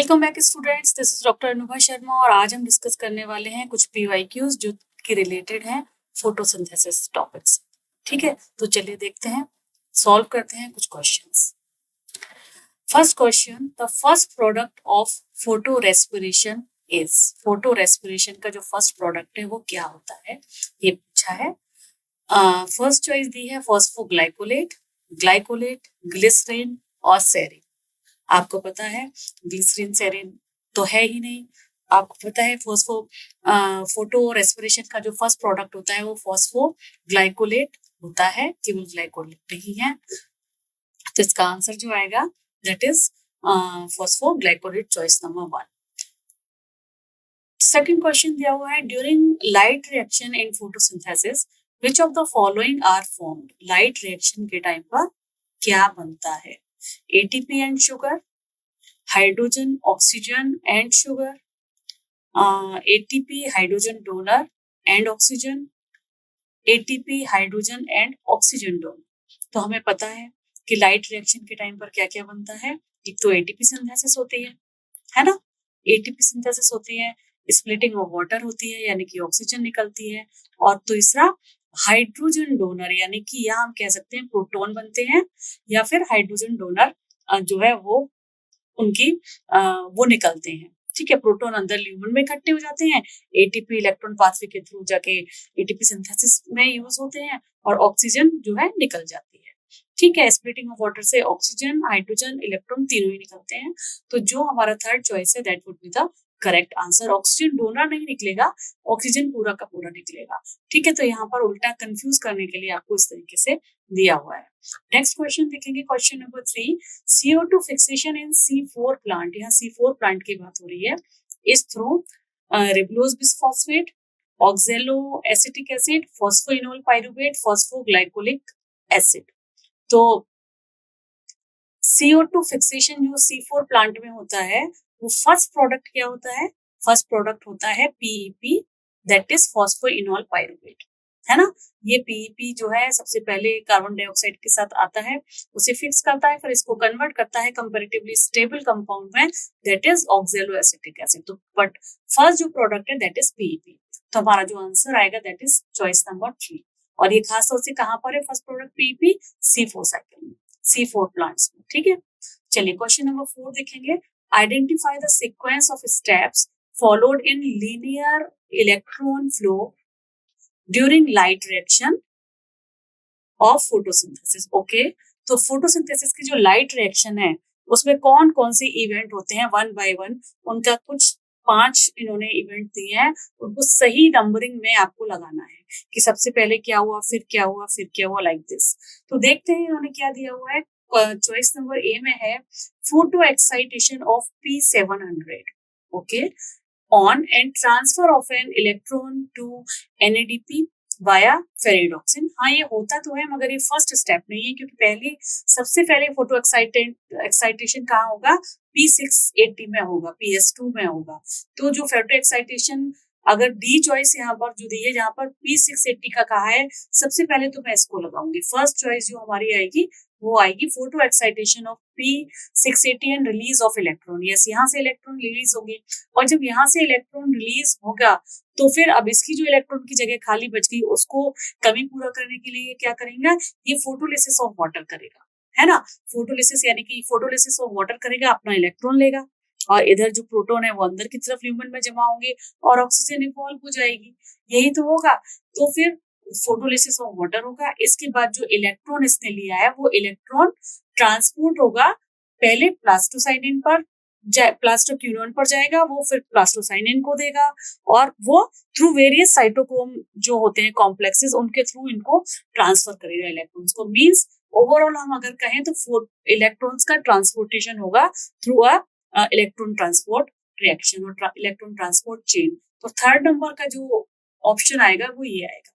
Welcome back students, this is doctor Anubha Sharma और आज हम डिस्कस करने वाले हैं कुछ पीवाईक्यूज जो कि रिलेटेड हैं फोटोसिंथेसिस टॉपिक्स। ठीक है, तो चलिए देखते हैं, सॉल्व करते हैं कुछ questions. First question, the first product of photo respiration is. Photo respiration का जो फर्स्ट प्रोडक्ट है वो क्या होता है, ये पूछा है। फर्स्ट चॉइस दी है फॉस्फोग्लाइकोलेट, ग्लाइकोलेट, ग्लिसरीन और सेरिन। आपको पता है ग्लिसरीन सेरिन तो है ही नहीं। आपको पता है फोटो रेस्पिरेशन का जो फर्स्ट प्रोडक्ट होता है वो फॉस्फोग्लाइकोलेट होता है, केवल ग्लाइकोलेट नहीं है। तो इसका आंसर जो आएगा that is phosphoglycolate, choice number 1। Second question दिया हुआ है, during light reaction in photosynthesis which of the following are formed. Light reaction के टाइम पर क्या बनता है? ATP and sugar, hydrogen oxygen and sugar, ATP hydrogen donor and oxygen, ATP hydrogen and oxygen donor. तो हमें पता है कि लाइट रिएक्शन के टाइम पर क्या क्या बनता है। एक तो ATP सिंथेसिस होती है ना, ATP सिंथेसिस होती है, स्प्लिटिंग ऑफ वाटर होती है यानी कि ऑक्सीजन निकलती है, और तीसरा हाइड्रोजन डोनर यानी कि यहाँ हम कह सकते हैं प्रोटॉन बनते हैं या फिर हाइड्रोजन डोनर जो है वो उनकी वो निकलते हैं। ठीक है, प्रोटॉन अंदर ल्यूमेन में इकट्ठे हो जाते हैं, ATP इलेक्ट्रॉन पाथवे के थ्रू जाके ATP सिंथेसिस में यूज होते हैं और ऑक्सीजन जो है निकल जाती है। ठीक है, स्प्लिटिंग ऑफ वाटर से ऑक्सीजन, हाइड्रोजन, इलेक्ट्रॉन तीनों ही निकलते हैं। तो जो हमारा थर्ड चॉइस है that would be the correct answer. Oxygen donor नहीं निकलेगा, ऑक्सीजन पूरा का पूरा निकलेगा। ठीक है, तो यहाँ पर उल्टा कंफ्यूज करने के लिए आपको इस तरीके से दिया हुआ है। नेक्स्ट क्वेश्चन देखेंगे, question number 3, CO2 fixation in C4 plant. यहाँ C4 प्लांट की बात हो रही है। इस through ribulose bisphosphate, oxaloacetic acid, phosphoenol pyruvate, phosphoglycolic acid. तो CO2 फिक्सेशन जो C4 प्लांट में होता है वो फर्स्ट प्रोडक्ट क्या होता है? फर्स्ट प्रोडक्ट होता है PEP, that is phosphoenol pyruvate, है ना। ये PEP जो है सबसे पहले कार्बन डाइऑक्साइड के साथ आता है, उसे फिक्स करता है, फिर इसको कन्वर्ट करता है कंपैरेटिवली स्टेबल कंपाउंड में, दैट इज ऑक्जेलो एसिटिक एसिड। तो बट फर्स्ट जो प्रोडक्ट है दैट इज PEP। तो हमारा जो आंसर आएगा दैट इज चॉइस नंबर 3। और ये खास तौर से कहाँ पर है first product PEP? C4 cycle में, C4 प्लांट्स में। ठीक है, चलिए क्वेश्चन नंबर 4 देखेंगे। Identify the sequence of steps followed in linear electron flow during light reaction of photosynthesis. Okay, तो फोटोसिंथेसिस की जो लाइट रिएक्शन है उसमें कौन कौन से इवेंट होते हैं, वन बाय वन उनका कुछ 5 इन्होंने इवेंट दिए हैं, उनको सही नंबरिंग में आपको लगाना है कि सबसे पहले क्या हुआ, फिर क्या हुआ, फिर क्या हुआ, लाइक दिस। तो देखते हैं इन्होंने क्या दिया हुआ है। चॉइस नंबर ए में है photo excitation of P700, okay, on and transfer of an electron to NADP via ferredoxin. हाँ, ये होता तो है मगर ये फर्स्ट स्टेप नहीं है, क्योंकि पहले सबसे पहले फोटो एक्साइटेशन कहाँ होगा? P680 में होगा, PS2 में होगा। तो जो फोटो एक्साइटेशन अगर डी चॉइस यहाँ पर जो दी है, जहाँ पर P680 का कहा है, सबसे पहले तो मैं इसको लगाऊंगी। फर्स्ट चॉइस जो हमारी आएगी वो आएगी photo excitation of P680 and release of electron. Yes, यहाँ से इलेक्ट्रॉन रिलीज होगी, और जब यहाँ से इलेक्ट्रॉन रिलीज होगा तो फिर अब इसकी जो इलेक्ट्रॉन की जगह खाली बच गई उसको कमी पूरा करने के लिए क्या करेंगे? ये फोटोलिसिस ऑफ वाटर करेगा, है ना। फोटोलिसिस यानी कि फोटोलिसिस ऑफ वाटर करेगा, अपना इलेक्ट्रॉन लेगा, और इधर जो प्रोटॉन है वो अंदर की तरफ ल्यूमेन में जमा होंगे और ऑक्सीजन इवॉल्व हो जाएगी। यही तो होगा। तो फिर फोटोलिसिस ऑफ वाटर होगा, इसके बाद जो इलेक्ट्रॉन इसने लिया है वो इलेक्ट्रॉन ट्रांसपोर्ट होगा, पहले प्लास्टोसाइनिन पर प्लास्टोक्यूनोन पर जाएगा, वो फिर प्लास्टोसाइनिन को देगा, और वो थ्रू वेरियस साइटोक्रोम जो होते हैं कॉम्प्लेक्सेस उनके थ्रू इनको ट्रांसफर करेगा इलेक्ट्रॉन्स को। मींस ओवरऑल हम अगर कहें तो इलेक्ट्रॉन्स का ट्रांसपोर्टेशन होगा through a electron transport reaction और इलेक्ट्रॉन ट्रांसपोर्ट चेन। तो थर्ड नंबर का जो ऑप्शन आएगा वो ये आएगा।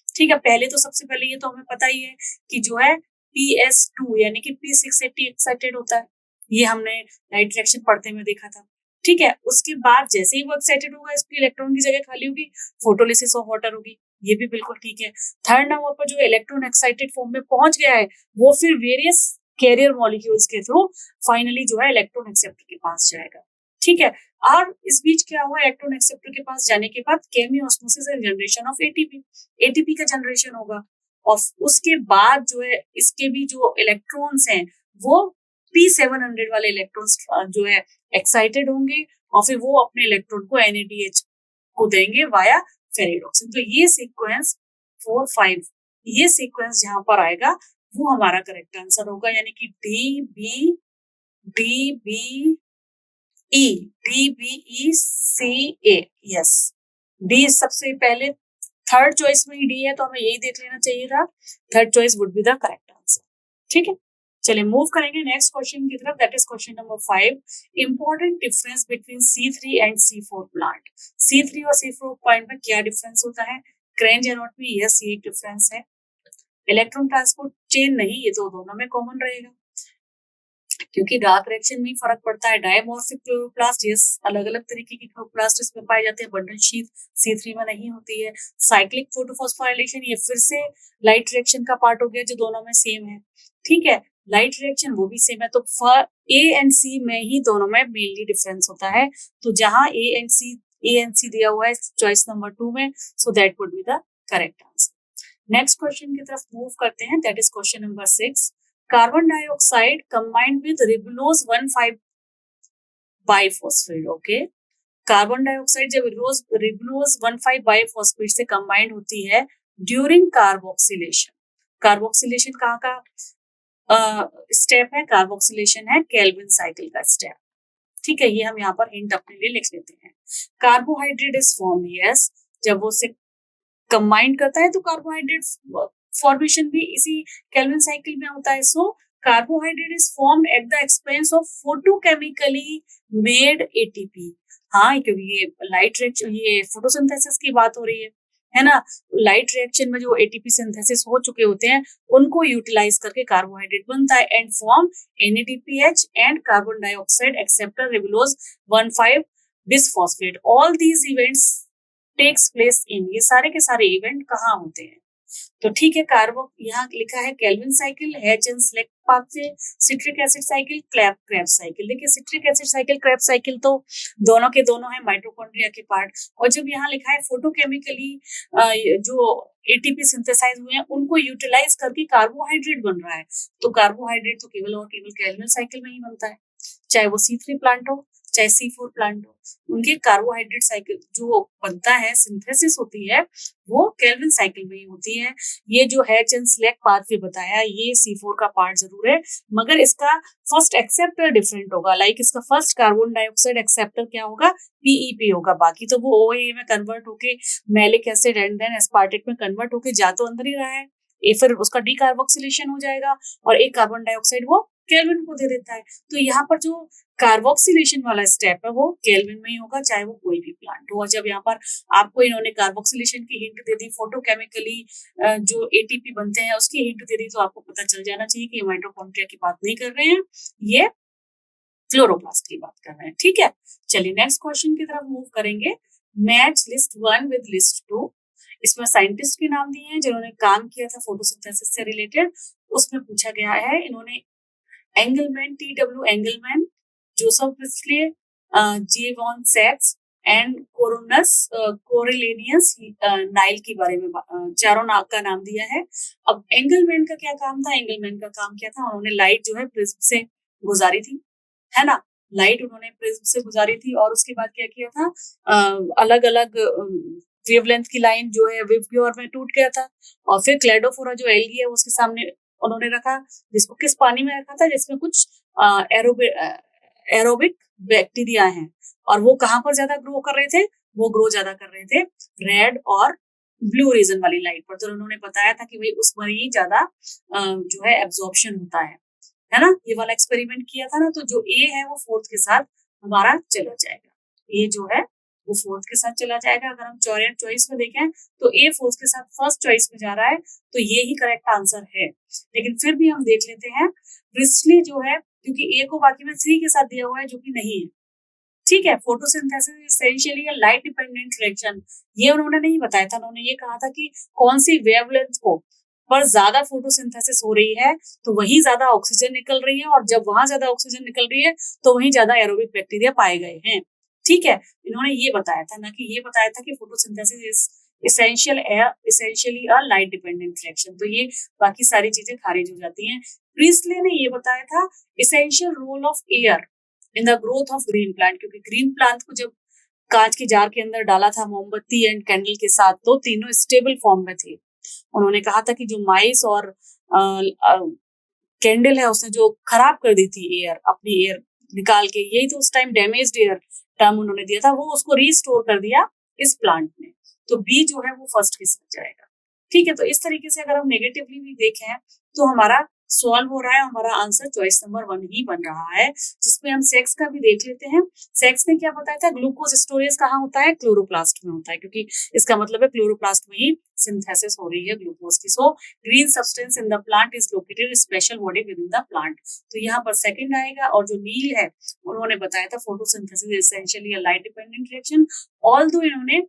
ठीक है, पहले तो सबसे पहले ये तो हमें पता ही है कि जो है PS2 यानी कि P680 एक्साइटेड होता है, ये हमने लाइट रिएक्शन पढ़ते में देखा था। ठीक है, उसके बाद जैसे ही वो एक्साइटेड होगा इसकी इलेक्ट्रॉन की जगह खाली होगी, फोटोलिसिस ऑफ वाटर होगी, ये भी बिल्कुल ठीक है। थर्ड नंबर पर जो इलेक्ट्रॉन एक्साइटेड फॉर्म में पहुंच गया है वो फिर वेरियस कैरियर मॉलिक्यूल्स के थ्रू फाइनली जो है इलेक्ट्रॉन एक्सेप्टर के पास जाएगा। ठीक है। और इस बीच क्या हुआ, इलेक्ट्रॉन एक्सेप्टर के पास जाने के बाद chemiosmosis and generation of ATP, ATP का जनरेशन होगा और उसके बाद जो है इसके भी जो इलेक्ट्रॉन्स हैं वो P700 वाले इलेक्ट्रॉन्स जो है एक्साइटेड होंगे और फिर वो अपने इलेक्ट्रॉन को NADH को देंगे वाया फेरिडोक्सिन। तो ये सीक्वेंस 4-5, ये सीक्वेंस जहां पर आएगा वो हमारा करेक्ट आंसर होगा, यानी कि DBE यस, डी सबसे पहले, थर्ड चॉइस में डी है तो हमें यही देख लेना चाहिए था, third choice would be the correct answer. ठीक है, चलिए मूव करेंगे नेक्स्ट क्वेश्चन की तरफ, that is question number 5। Important difference between C3 and C4 plant. C3 और C4 प्लांट में क्या डिफरेंस होता है? क्रेन जेनोट में यस ये डिफरेंस है। इलेक्ट्रॉन ट्रांसपोर्ट चेन नहीं, ये तो दोनों में कॉमन रहेगा क्योंकि डार्क रिएक्शन में ही फर्क पड़ता है। डायमॉर्फिक क्लोरोप्लास्ट यस, अलग अलग तरीके की क्लोरोप्लास्ट इसमें पाए जाते हैं, बंडल शीथ C3 में नहीं होती है। साइक्लिक फोटोफॉस्फोराइलेशन ये फिर से लाइट रिएक्शन का पार्ट हो गया जो दोनों में सेम है। ठीक है, लाइट रिएक्शन वो भी सेम है, तो A एंड C में ही दोनों में मेनली डिफरेंस होता है। तो जहां A एंड C दिया हुआ है चॉइस नंबर 2 में, so that would be the correct answer. Next question की तरफ मूव करते हैं, that is question number 6। Carbon dioxide combined with ribulose 1,5 biphosphate. Okay, carbon dioxide जब रिबुलोज 1,5 बाइफॉस्फेट से कंबाइंड होती है ड्यूरिंग कार्बोक्सिलेशन। कार्बोक्सिलेशन कहाँ का स्टेप है? कार्बोक्सिलेशन है केल्विन साइकिल का स्टेप। ठीक है, ये हम यहाँ पर हिंट अपने लिए लिख लेते हैं। कार्बोहाइड्रेट इज फॉर्म, यस, जब वो से कंबाइंड करता है तो कार्बोहाइड्रेट फॉर्मेशन भी इसी केल्विन साइकिल में होता है। So carbohydrate is formed at the expense of photochemically made ATP. हाँ, क्योंकि ये लाइट रिएक्शन, ये फोटोसिंथेसिस की बात हो रही है ना। लाइट रिएक्शन में जो एटीपी सिंथेसिस हो चुके होते हैं उनको यूटिलाइज करके कार्बोहाइड्रेट बनता है and form NADPH and carbon dioxide acceptor ribulose 1,5 bisphosphate. All these events takes place in, ये सारे के सारे इवेंट कहाँ होते हैं? तो ठीक है, कार्बो यहाँ लिखा है Calvin cycle, Hatch Slack pathway, citric acid cycle, Krebs cycle. देखिए citric acid cycle, Krebs cycle तो दोनों के दोनों है माइटोकॉन्ड्रिया के पार्ट, और जब यहाँ लिखा है फोटोकेमिकली जो एटीपी सिंथेसाइज हुए हैं उनको यूटिलाइज करके कार्बोहाइड्रेट बन रहा है, तो कार्बोहाइड्रेट तो केवल और केवल केल्विन साइकिल में ही बनता है, चाहे वो C3 प्लांट हो चाहे C4 प्लांट हो, उनके कार्बोहाइड्रेट साइकिल जो बनता है, सिंथेसिस होती है, वो केल्विन साइकिल में ही होती है। ये जो हेचन-सेलेक्ट पाथवे बताया ये C4 का पार्ट जरूर है, मगर इसका फर्स्ट एक्सेप्टर डिफरेंट होगा। लाइक इसका फर्स्ट कार्बन डाइऑक्साइड एक्सेप्टर क्या होगा? PEP होगा, बाकी तो वो OAA में कन्वर्ट होके malic acid and then aspartate में कन्वर्ट होके जा तो अंदर ही रहा है, ये फिर उसका डीकार्बोक्सिलेशन हो जाएगा और एक कार्बन डाइऑक्साइड वो केल्विन को दे देता है। तो यहाँ पर जो कार्बोक्सिलेशन वाला स्टेप है वो केल्विन में ही होगा, चाहे वो कोई भी प्लांट हो। और जब यहाँ पर आपको इन्होंने कार्बोक्सिलेशन की हिंट दे दी, फोटोकेमिकली जो एटीपी बनते हैं उसकी हिंट दे दी, तो आपको पता चल जाना चाहिए कि माइटोकॉन्ड्रिया की बात नहीं कर रहे हैं, ये क्लोरोप्लास्ट की बात कर रहे हैं। ठीक है, चलिए नेक्स्ट क्वेश्चन की तरफ मूव करेंगे। Match list 1 with list 2। इसमें साइंटिस्ट के नाम दिए हैं जिन्होंने काम किया था फोटोसिंथेसिस से रिलेटेड। उसमें पूछा गया है, इन्होंने Engelmann, TW Engelmann, Joseph Priestley, J. Von सैक्स एंड कोरेलेनियस नाइल के बारे में चारों नाम का नाम दिया है। अब एंगलमैन का क्या काम था? एंगलमैन का काम क्या था? उन्होंने लाइट जो है प्रिज्म से गुजारी थी, है ना, लाइट उन्होंने प्रिज्म से गुजारी थी और उसके बाद क्या किया था, अलग अलग वेवलेंथ की लाइन जो है वेव में टूट गया था और फिर क्लेडोफोरा जो एल्गी है उसके सामने उन्होंने रखा, जिसको किस पानी में रखा था? जिसमें कुछ एरोबिक बैक्टीरिया हैं और वो कहाँ पर ज्यादा ग्रो कर रहे थे? वो ग्रो ज्यादा कर रहे थे रेड और ब्लू रीजन वाली लाइट पर। तो उन्होंने बताया था कि भाई उस पर ही ज्यादा जो है एब्जॉर्प्शन होता है ना। ये वाला एक्सपेरिमेंट किया था ना, तो जो ए है वो फोर्थ के साथ हमारा चला जाएगा, ए जो है वो फोर्थ के साथ चला जाएगा। अगर हम चॉइस में देखें तो ए फोर्थ के साथ फर्स्ट चॉइस में जा रहा है, तो ये ही करेक्ट आंसर है। लेकिन फिर भी हम देख लेते हैं प्रिस्टले जो है, क्योंकि ए को बाकी में 3 के साथ दिया हुआ है जो कि नहीं है। ठीक है, photosynthesis essentially a light dependent reaction, ये उन्होंने नहीं बताया था। उन्होंने ये कहा था कि कौन सी वेवलेंथ को पर ज्यादा फोटोसिंथेसिस हो रही है तो वहीं ज्यादा ऑक्सीजन निकल रही है, और जब वहां ज्यादा ऑक्सीजन निकल रही है तो वहीं ज्यादा एरोबिक बैक्टीरिया पाए गए हैं। ठीक है, इन्होंने ये बताया था, ना कि ये बताया था कि photosynthesis is essentially a light dependent reaction. तो ये बाकी सारी चीजें खारिज हो जाती हैं। प्रीस्ले ने ये बताया था essential role of air in the growth of green plant, क्योंकि ग्रीन प्लांट को जब कांच की जार के अंदर डाला था मोमबत्ती एंड कैंडल के साथ, तो तीनों स्टेबल फॉर्म में थे। उन्होंने कहा था कि जो माइस और कैंडल है उसने जो खराब कर दी थी एयर, अपनी एयर निकाल के, यही तो उस टाइम डैमेज्ड एयर टर्म उन्होंने दिया था, वो उसको रीस्टोर कर दिया इस प्लांट ने। तो बी जो है वो फर्स्ट के साथ जाएगा। ठीक है, तो इस तरीके से अगर हम नेगेटिवली भी देखें तो हमारा सॉल्व हो रहा है, हमारा आंसर चॉइस नंबर 1 ही बन रहा है। जिसमें हम सेक्स का भी देख लेते हैं। सेक्स ने क्या बताया था, ग्लूकोज स्टोरेज कहाँ होता है, क्लोरोप्लास्ट में होता है, क्योंकि इसका मतलब है क्लोरोप्लास्ट में ही सिंथेसिस हो रही है ग्लूकोज की। So green substance in the plant is located special body with in the plant. तो यहाँ पर सेकंड आएगा। और जो नील है उन्होंने बताया था photosynthesis essentially a light dependent reaction. Although इन्होंने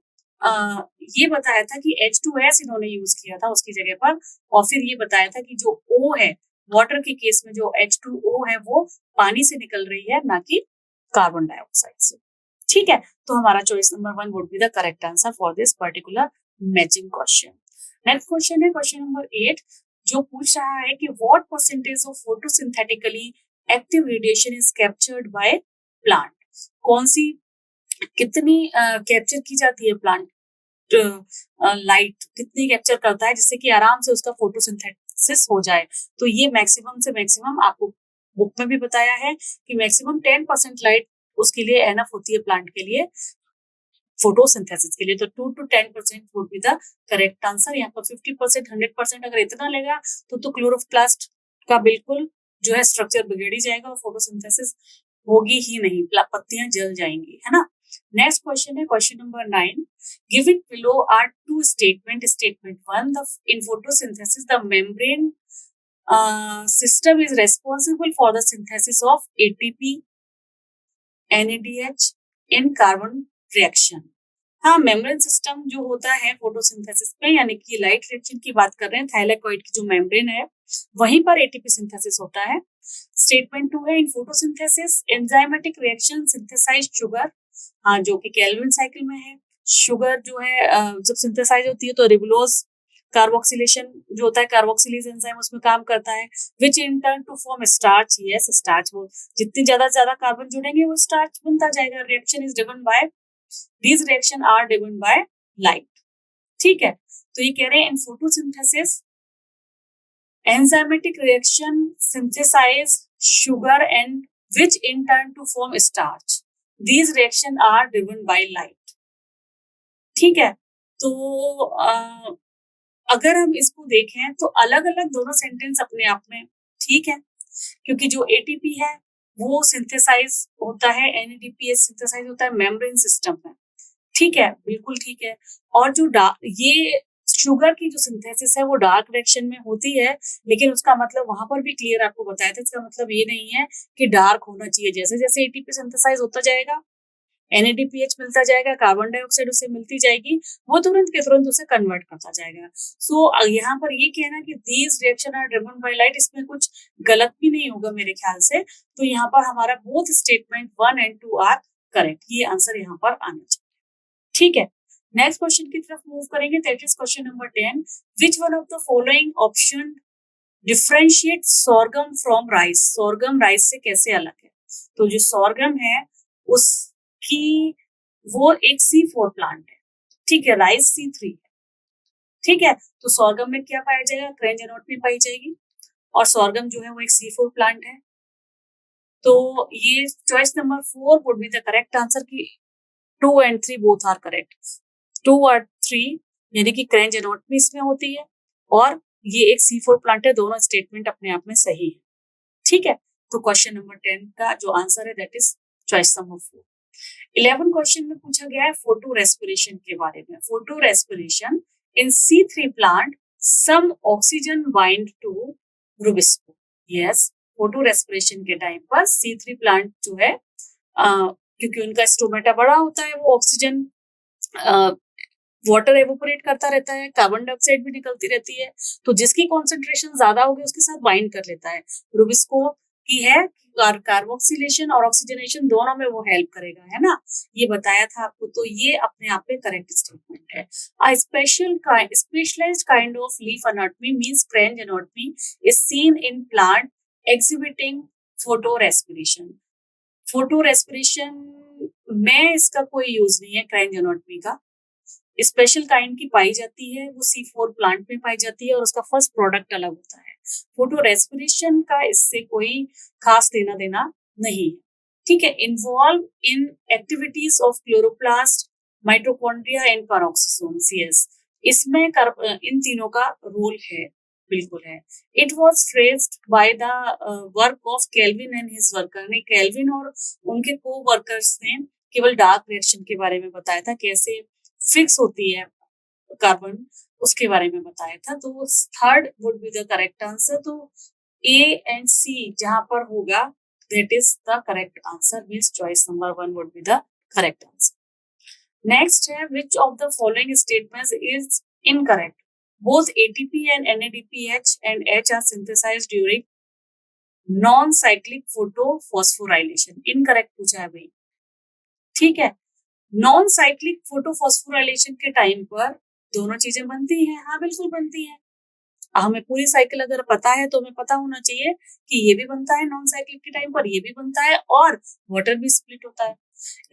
ये बताया था कि H2S इन्होंने यूज किया था उसकी जगह पर, और फिर ये बताया था कि जो O है वाटर के केस में, जो H2O है वो पानी से निकल रही है, ना कि कार्बन डाइऑक्साइड से। ठीक है, तो हमारा choice number 1 would be the correct answer for this particular matching question. Next question है क्वेश्चन नंबर 8, जो पूछ रहा है कि what percentage of photosynthetically active radiation is captured by plant. कौन सी, कितनी कैप्चर की जाती है प्लांट लाइट, कितनी कैप्चर करता है जिससे कि आराम से उसका फोटोसिंथेसिस हो जाए। तो ये मैक्सिमम से मैक्सिमम आपको बुक में भी बताया है कि मैक्सिमम 10% लाइट उसके लिए एनफ होती है प्लांट के लिए, फोटोसिंथेसिस के लिए। तो 2 to 10% would be the correct answer. यहाँ पर 50%, 100% अगर इतना लेगा तो क्लोरोप्लास्ट का बिल्कुल जो है स्ट्रक्चर बिगड़ ही जाएगा और फोटोसिंथेसिस होगी ही नहीं, पत्तियां जल जाएंगी, है ना। नेक्स्ट क्वेश्चन है question number 9, given below are two statement. Statement 1, the in photosynthesis the membrane system is responsible for the synthesis of ATP, NADH in carbon reaction। हाँ, मेम्ब्रेन सिस्टम जो होता है फोटोसिंथेसिस में, यानी कि लाइट रिएक्शन की बात कर रहे हैं, थाइलेकोइड की जो मेम्ब्रेन है वहीं पर एटीपी सिंथेसिस होता है। स्टेटमेंट 2 है, in photosynthesis enzymatic reaction synthesize sugar, हाँ, जो कि केल्विन साइकिल में है। शुगर जो है जब सिंथेसाइज होती है तो रिबुलोज कार्बोक्सिलेशन जो होता है, कार्बोक्सिलेज एंजाइम उसमें काम करता है, which in turn to form starch. Yes, starch, वो जितनी ज्यादा कार्बन जुड़ेंगे वो स्टार्च बनता जाएगा। Reaction is driven by, these reaction are driven by light। ठीक है, तो ये कह रहे हैं in photosynthesis enzymatic reaction synthesize sugar and which in turn to form starch, these reaction are driven by light। ठीक है, तो अगर हम इसको देखें तो अलग अलग दोनों सेंटेंस अपने आप में ठीक है, क्योंकि जो एटीपी है वो सिंथेसाइज होता है, एनएडीपीएस सिंथेसाइज होता है मेम्ब्रेन सिस्टम में। ठीक है, बिल्कुल ठीक है। और जो ये शुगर की जो सिंथेसिस है वो डार्क रिएक्शन में होती है, लेकिन उसका मतलब वहां पर भी क्लियर आपको बताया था, इसका मतलब ये नहीं है कि डार्क होना चाहिए। जैसे जैसे एटीपी सिंथेसाइज होता जाएगा, NADPH मिलता जाएगा, कार्बन डाइऑक्साइड उसे मिलती जाएगी, वो तुरंत के तुरंत उसे कन्वर्ट करता जाएगा। सो यहाँ पर ये कहना कि these reaction are driven by light, इसमें कुछ गलत भी नहीं होगा मेरे ख्याल से। तो यहाँ पर हमारा both statement 1 and 2 are correct, ये आंसर यहाँ पर आना चाहिए। ठीक है, नेक्स्ट क्वेश्चन की तरफ मूव करेंगे। That is question number 10, which one of the following option differentiate sorghum from rice. Sorghum rice से कैसे अलग है? तो जो सोरगम है उसकी वो एक C4 प्लांट है, ठीक है, राइस C3 है। ठीक है, तो सोरगम में क्या पाया जाएगा, क्रेंज नोट में पाई जाएगी, और सोरगम जो है वो एक C4 प्लांट है। तो ये choice number 4 would be the correct answer की 2 and 3 बोथ आर करेक्ट। 2 और 3 यानी कि क्रेंज नोट में इसमें होती है, और ये एक C4 प्लांट है, दोनों स्टेटमेंट अपने आप में सही है। ठीक है, तो क्वेश्चन नंबर 10 का जो आंसर है that is choice number 4। 11 question में पूछा गया है फोटो रेस्पिरेशन के बारे में। Photo respiration in C3 plant some oxygen bind to rubisco. Yes, photo respiration के टाइम पर C3 प्लांट जो है क्योंकि उनका स्टोमेटा बड़ा होता है, वो ऑक्सीजन वाटर एवोपोरेट करता रहता है, कार्बन डाइऑक्साइड भी निकलती रहती है, तो जिसकी कॉन्सेंट्रेशन ज्यादा होगी उसके साथ बाइंड कर लेता है। रुबिस्को की है कार्बोक्सिलेशन और ऑक्सीजनेशन दोनों में वो हेल्प करेगा, है ना, ये बताया था आपको। तो ये अपने आप में करेक्ट स्टेटमेंट है। A specialized kind of leaf anatomy means cranch anatomy is seen in plant exhibiting photorespiration. फोटोरेस्पिरेशन में इसका कोई यूज नहीं है क्राइंज एनाटॉमी का। स्पेशल काइंड की पाई जाती है, वो C4 प्लांट में पाई जाती है और उसका फर्स्ट प्रोडक्ट अलग होता है। फोटो रेस्पिरेशन का इससे कोई खास लेना देना नहीं है, ठीक है। Involve in activities of chloroplast, mitochondria and peroxisomes, yes, इसमें इन तीनों का रोल है, बिल्कुल है। It was traced by the work of Calvin and his worker, ने केल्विन और उनके को वर्कर्स ने केवल डार्क रिएक्शन के बारे में बताया था, कैसे फिक्स होती है कार्बन, उसके बारे में बताया था। तो third would be the correct answer. तो ए एंड सी जहां पर होगा that is the correct answer, means choice number 1 would be the correct answer. Next है which of the following statements is incorrect, both ATP and NADPH and H are synthesised during non cyclic photophosphorylation. Incorrect पूछा है भाई, ठीक है। Non cyclic photophosphorylation के time पर दोनों चीजें बनती हैं, हाँ बिल्कुल बनती हैं। हमें पूरी साइकिल अगर पता है तो हमें पता होना चाहिए कि ये भी बनता है नॉन साइक्लिक के टाइम पर, ये भी बनता है और वाटर भी स्प्लिट होता है।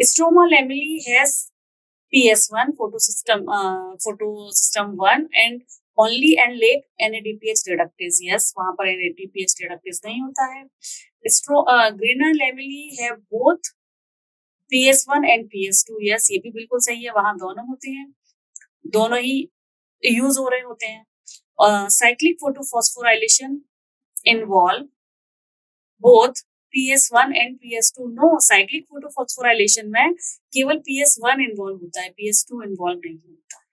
Stroma lamellae has PS1 photosystem 1 and only and lake NADPH reductase, yes, वहां पर NADPH रिडक्टेज नहीं होता है। ग्रेना लैमेली है both PS1 and PS2, yes, ये भी बिल्कुल सही है, वहां दोनों होते हैं, दोनों ही यूज हो रहे होते हैं। Cyclic photophosphorylation involve both PS1 and PS2, no, cyclic photophosphorylation में केवल PS1 इन्वॉल्व होता है, PS2 इन्वॉल्व नहीं होता है।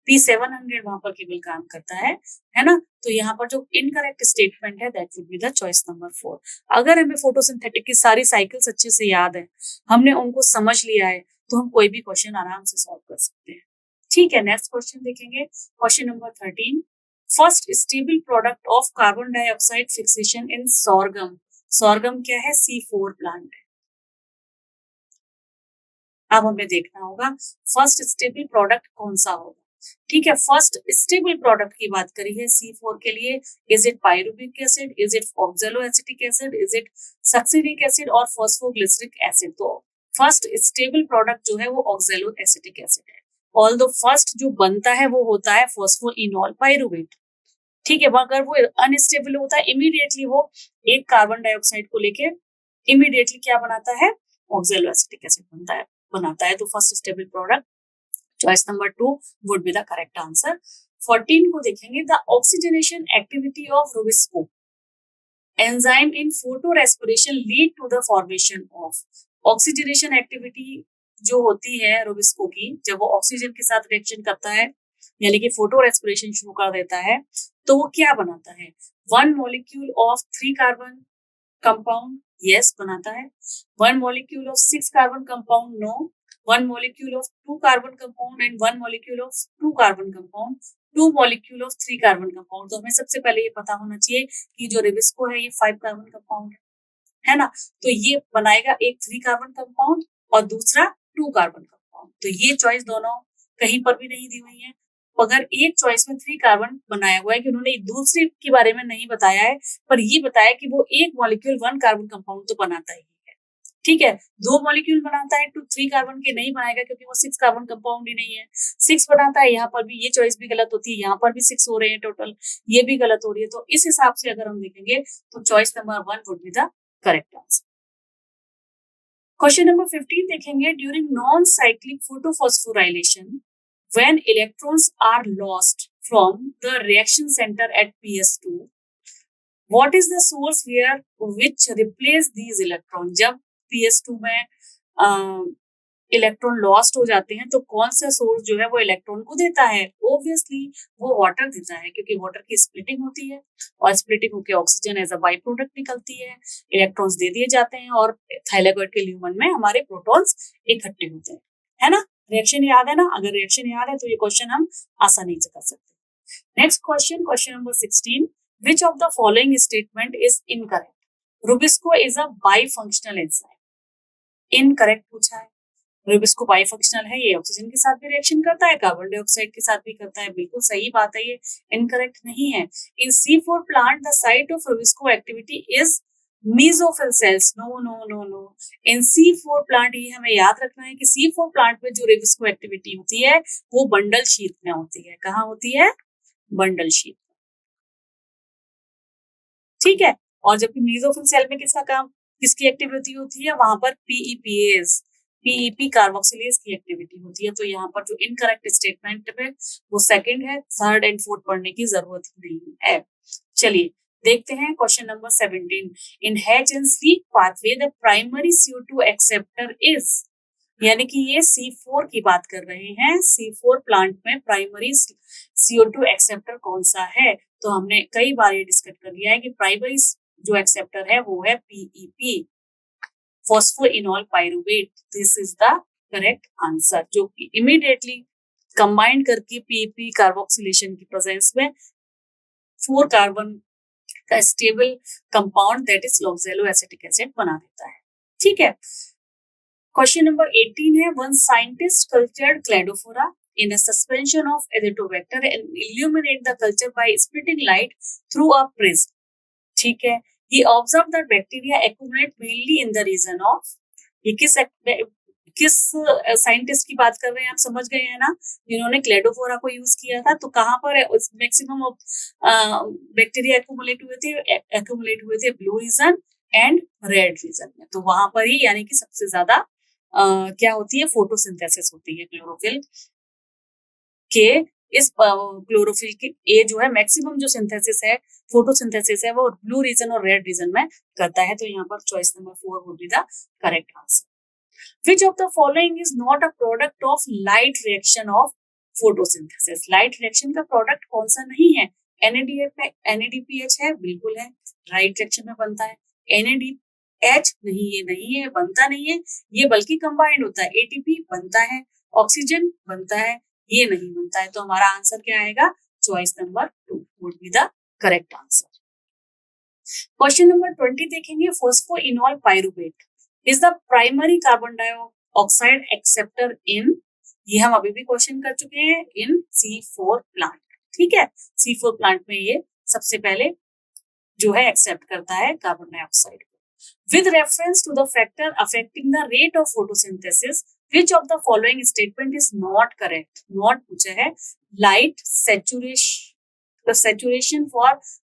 P700 वहां पर केवल काम करता है ना। तो यहाँ पर जो इनकरेक्ट स्टेटमेंट है that would be the choice number 4। अगर हमें फोटोसिंथेटिक की सारी साइकिल्स अच्छे से याद है, हमने उनको समझ लिया है, तो हम कोई भी क्वेश्चन आराम से सॉल्व कर सकते हैं, ठीक है। नेक्स्ट क्वेश्चन देखेंगे, question number 13। First stable product of carbon dioxide fixation in sorghum, sorghum क्या है, C4 प्लांट है। अब हमें देखना होगा फर्स्ट स्टेबल प्रोडक्ट कौन सा होगा, ठीक है। फर्स्ट स्टेबल प्रोडक्ट की बात करी है C4 के लिए, is it pyruvic acid, is it oxaloacetic acid, is it succinic acid और फॉस्फोग्लिसरिक एसिड। तो फर्स्ट स्टेबल प्रोडक्ट जो है वो ऑक्सैलोएसिटिक एसिड है। ऑल्दो फर्स्ट जो बनता है वो होता है फॉस्फोइनोल पाइरुवेट, ठीक है। अगर वो अनस्टेबल होता है, इमीडिएटली वो एक कार्बन डाइऑक्साइड को लेके इमीडिएटली क्या बनाता है, ऑक्सैलोएसिटिक एसिड बनाता है। तो first stable product choice number 2 would be the correct answer. 14 को देखेंगे, the oxygenation activity of rubisco enzyme in photo respiration lead to the formation of. Oxygenation activity जो होती है रुबिस्को की, जब वो ऑक्सीजन के साथ रिएक्शन करता है यानी कि फोटो रेस्पिरेशन शुरू कर देता है, तो वो क्या बनाता है, 1 molecule of 3 carbon compound, yes बनाता है। 1 molecule of 6 carbon compound, no. 1 molecule of 2 carbon compound and 1 molecule of 2 carbon compound, 2 molecule of 3 carbon compound. तो हमें सबसे पहले ये पता होना चाहिए कि जो रिबिस्को है ये 5 कार्बन कंपाउंड है ना। तो ये बनाएगा एक 3 कार्बन कंपाउंड और दूसरा 2 कार्बन कंपाउंड। तो ये चॉइस दोनों कहीं पर भी नहीं दी हुई है। अगर एक चॉइस में 3 कार्बन बनाया हुआ है कि उन्होंने दूसरे के बारे में नहीं बताया है, पर ये बताया कि वो एक मॉलिक्यूल 1 कार्बन कंपाउंड तो बनाता ही है, ठीक है। 2 मॉलिक्यूल बनाता है तो 3 कार्बन के नहीं बनाएगा क्योंकि वो 6 कार्बन कंपाउंड ही नहीं है। 6 बनाता है, यहाँ पर भी ये चॉइस भी गलत होती है, यहाँ पर भी 6 हो रहे हैं टोटल, ये भी गलत हो रही है। तो इस हिसाब से अगर हम देखेंगे तो choice number 1 would be the correct answer. Question number 15 देखेंगे, during non cyclic photophosphorylation when electrons are lost from the reaction center at PS2, what is the source where which replace these electrons? जब PS2 में electron lost हो जाते हैं तो कौन सा source जो है वो इलेक्ट्रॉन को देता है, ऑब्वियसली वो वाटर देता है, क्योंकि वाटर की स्प्लिटिंग होती है और स्प्लिटिंग होकर oxygen as a by product निकलती है, इलेक्ट्रॉन्स दे दिए जाते हैं और थाइलेगॉइड के ल्यूमन में हमारे प्रोटॉन्स इकट्ठे होते हैं, है ना। रिएक्शन याद है ना? अगर रिएक्शन याद है तो ये क्वेश्चन हम आसानी से कर सकते हैं। Next question, question number 16, which of the following statement is incorrect? RuBisCO is a bifunctional enzyme. Incorrect पूछा है। रुबिस्को बाइफंक्शनल है, ये ऑक्सीजन के साथ भी रिएक्शन करता है, कार्बन डाइऑक्साइड के साथ भी करता है, बिल्कुल सही बात है, ये इनकरेक्ट नहीं है। In C4 plant the site of rubisco activity is mesophyll cells. No no no no, in C4 plant, ये हमें याद रखना है कि C4 प्लांट में जो रुबिस्को एक्टिविटी होती है वो बंडल शीथ में होती है। कहाँ होती है? Bundle sheath. ठीक है। और जबकि मेसोफिल सेल में किसका काम, किसकी एक्टिविटी होती है? वहां पर पीईपीएस, पीईपी कार्बोक्सिलेज की एक्टिविटी होती है। तो यहाँ पर जो इनकरेक्ट स्टेटमेंट है वो सेकंड है, थर्ड एंड फोर्थ पढ़ने की जरूरत नहीं है। चलिए देखते हैं question number 17। In hatch and sleek pathway the primary CO2 acceptor is, यानी कि ये C4 की बात कर रहे हैं। C4 प्लांट में प्राइमरी CO2 एक्सेप्टर कौन सा है? तो हमने कई बार ये डिस्कस कर लिया है कि प्राइमरी जो एक्सेप्टर है वो है PEP, phosphoenolpyruvate. This is the correct answer, जो कि इमीडिएटली कंबाइंड करके PEP कार्बोक्सिलेशन की प्रेजेंस में 4 कार्बन का stable compound that is oxaloacetic acid बना देता है। ठीक है। क्वेश्चन नंबर 18 है, one scientist cultured Cladophora in a suspension of azetobacter and illuminate the culture by splitting light through a prism. ठीक है। He observed that bacteria accumulate mainly in the region of, ये किस scientist की बात कर रहे हैं आप समझ गए हैं ना, जिन्होंने क्लेडोफोरा को यूज किया था। तो कहाँ पर मैक्सिमम ऑफ बैक्टीरिया एक्यूमुलेट हुए थे blue region and red region में। तो वहां पर ही यानी कि सबसे ज्यादा क्या होती है? फोटोसिंथेसिस होती है क्लोरोफिल के। इस क्लोरोफिल के ये जो है मैक्सिमम जो सिंथेसिस है, फोटोसिंथेसिस है, वो ब्लू रीजन और रेड रीजन में करता है। तो यहाँ पर choice number 4 would be the correct answer. Which of the following is not a product of light reaction of photosynthesis? Light reaction का प्रोडक्ट कौन सा नहीं है? NADPH है, बिल्कुल है, राइट रिएक्शन में बनता है। NADH नहीं, ये नहीं है, बनता नहीं है, ये बल्कि कंबाइंड होता है। ATP बनता है, ऑक्सीजन बनता है, ये नहीं बनता है। तो हमारा आंसर क्या आएगा? Choice number 2 would be the correct answer. Question number 20 देखेंगे, phosphoenolpyruvate is the primary carbon dioxide acceptor in, ये हम अभी भी क्वेश्चन कर चुके हैं, इन C4 प्लांट। ठीक है। C4 प्लांट में ये सबसे पहले जो है एक्सेप्ट करता है कार्बन डाइऑक्साइड को। With reference to the factor affecting the rate of photosynthesis, which of the following statement is not correct? Not पूछा है। Light saturation, the saturation for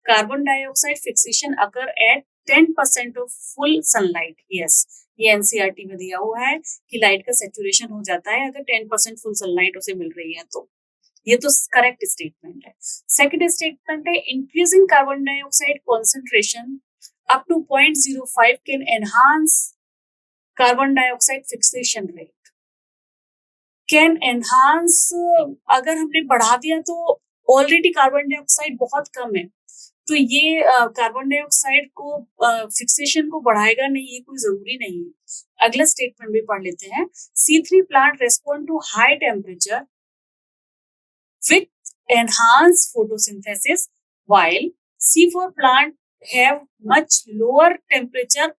carbon dioxide fixation occur at 10% of full sunlight. Yes, ये NCERT में दिया हुआ है कि light का saturation हो जाता है अगर 10% फुल सनलाइट उसे मिल रही है। तो ये तो करेक्ट स्टेटमेंट है। सेकंड स्टेटमेंट है, increasing carbon dioxide concentration up to 0.05 can enhance carbon dioxide fixation rate. Can enhance, अगर हमने बढ़ा दिया तो ऑलरेडी कार्बन डाइऑक्साइड बहुत कम है, तो ये कार्बन डाइऑक्साइड को फिक्सेशन को बढ़ाएगा नहीं, ये कोई जरूरी नहीं है। अगला स्टेटमेंट भी पढ़ लेते हैं। C3 plant respond to high temperature with enhance photosynthesis while C4 plant have much lower temperature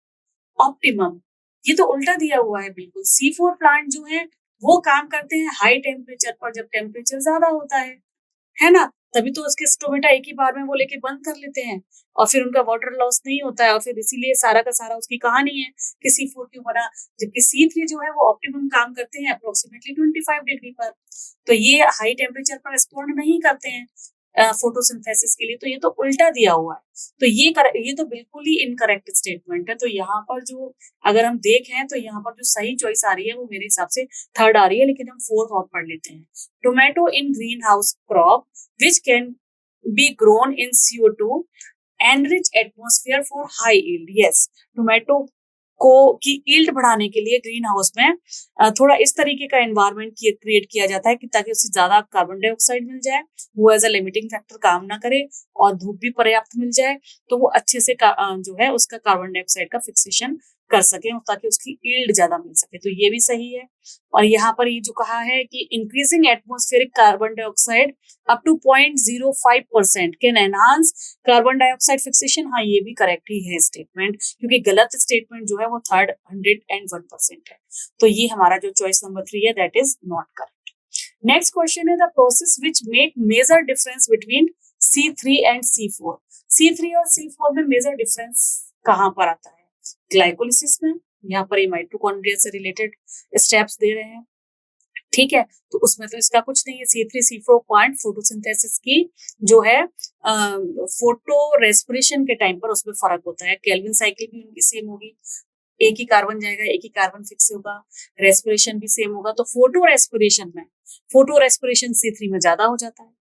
optimum. ये तो उल्टा दिया हुआ है बिल्कुल। C4 प्लांट जो है वो काम करते हैं हाई टेम्परेचर पर, जब टेम्परेचर ज्यादा होता है ना, तभी तो उसके स्टोमेटा एक ही बार में वो लेके बंद कर लेते हैं और फिर उनका वाटर लॉस नहीं होता है, और फिर इसीलिए सारा का सारा उसकी कहानी है कि C4 क्यों बना। जबकि C3 जो है वो ऑप्टिमम काम करते हैं अप्रोक्सीमेटली 25 डिग्री पर, तो ये हाई टेम्परेचर पर रिस्पॉन्ड नहीं करते हैं फोटोसिंथेसिस के लिए। तो ये तो उल्टा दिया हुआ है, तो ये तो बिल्कुल ही इनकरेक्ट स्टेटमेंट है। तो यहाँ पर जो अगर हम देखें तो यहाँ पर जो सही चॉइस आ रही है वो मेरे हिसाब से थर्ड आ रही है, लेकिन हम फोर्थ और पढ़ लेते हैं। Tomato in green house crop which can be grown in CO2 enrich atmosphere for high yield. Yes, tomato को की यील्ड बढ़ाने के लिए ग्रीन हाउस में थोड़ा इस तरीके का एनवायरनमेंट क्रिएट किया जाता है कि ताकि उससे ज्यादा कार्बन डाइऑक्साइड मिल जाए, वो एज अ लिमिटिंग फैक्टर काम ना करे, और धूप भी पर्याप्त मिल जाए, तो वो अच्छे से जो है उसका कार्बन डाइऑक्साइड का फिक्सेशन कर सके ताकि उसकी यील्ड ज्यादा मिल सके, तो ये भी सही है। और यहाँ पर ये जो कहा है कि increasing atmospheric carbon dioxide up to 0.05% can enhance carbon dioxide fixation, हाँ ये भी करेक्ट ही है स्टेटमेंट, क्योंकि गलत स्टेटमेंट जो है वो थर्ड 101% है। तो ये हमारा जो चॉइस नंबर 3 है that is not correct. Next question है the process which make major difference between C3 and C4। C3 और C4 में मेजर डिफरेंस कहाँ पर आता है? ग्लाइकोलिसिस में, यहाँ पर ये माइटोकॉन्ड्रिया से रिलेटेड स्टेप्स दे रहे हैं, ठीक है। तो उसमें तो इसका कुछ नहीं है। C3 C4 पॉइंट फोटोसिंथेसिस की जो है फोटो रेस्पिरेशन के टाइम पर उसमें फर्क होता है। केल्विन साइकिल भी उनकी सेम होगी, एक ही कार्बन जाएगा, एक ही कार्बन फिक्स होगा, रेस्पिरेशन भी सेम होगा। तो फोटो रेस्पिरेशन C3 में ज्यादा हो जाता है,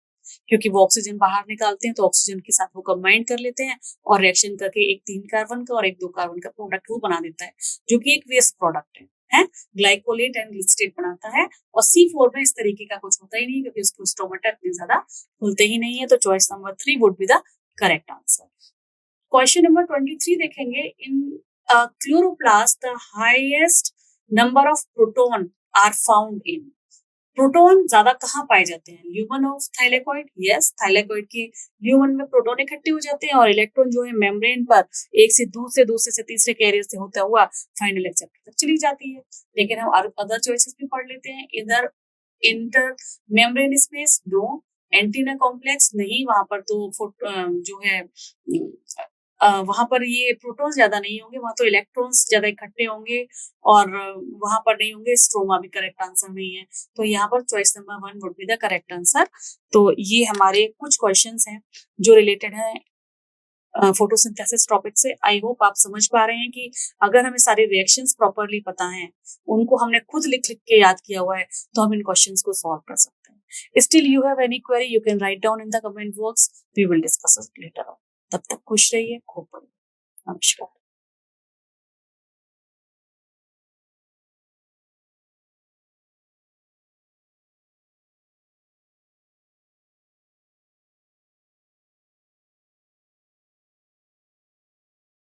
क्योंकि वो ऑक्सीजन बाहर निकालते हैं तो ऑक्सीजन के साथ वो कंबाइन कर लेते हैं और रिएक्शन करके एक 3 कार्बन का और एक 2 कार्बन का प्रोडक्ट वो बना देता है, जो कि एक वेस्ट प्रोडक्ट है ग्लाइकोलेट एंड ग्लिसरेट बनाता है। और C4 में इस तरीके का कुछ होता ही नहीं, क्योंकि उसको स्टोमेटा इतने ज्यादा खुलते ही नहीं है। तो choice number 3 would be the correct answer. Question number 23 देखेंगे। In chloroplast the highest number of proton are found in. Proton ज्यादा कहाँ पाए जाते हैं? Lumen of thylakoid. Yes, thylakoid के ल्यूमन में प्रोटॉन इकट्ठे हो जाते हैं और इलेक्ट्रॉन जो है मेम्ब्रेन पर एक से दूसरे से तीसरे कैरियर से होता हुआ फाइनल एक्सेप्टर तक चली जाती है। लेकिन हम अदर चॉइसेस भी पढ़ लेते हैं। इधर inter membrane space, no. Antenna complex, नहीं, वहां पर तो जो है वहां पर ये प्रोटॉन्स ज्यादा नहीं होंगे, वहां तो इलेक्ट्रॉन्स ज्यादा इकट्ठे होंगे और वहां पर नहीं होंगे। स्ट्रोमा भी करेक्ट आंसर नहीं है, तो यहाँ पर choice number 1 would be the correct answer. तो ये हमारे कुछ क्वेश्चंस हैं जो रिलेटेड है फोटोसिंथेसिस टॉपिक से। आई होप आप समझ पा रहे हैं कि अगर हमें सारे रिएक्शंस प्रॉपरली पता हैं, उनको हमने खुद लिख लिख के याद किया हुआ है, तो हम इन क्वेश्चंस को सॉल्व कर सकते हैं। Still you have any query, you can write down in the comment box, we will discuss it later on. तब तक खुश रहिए, खूब पढ़िए। नमस्कार।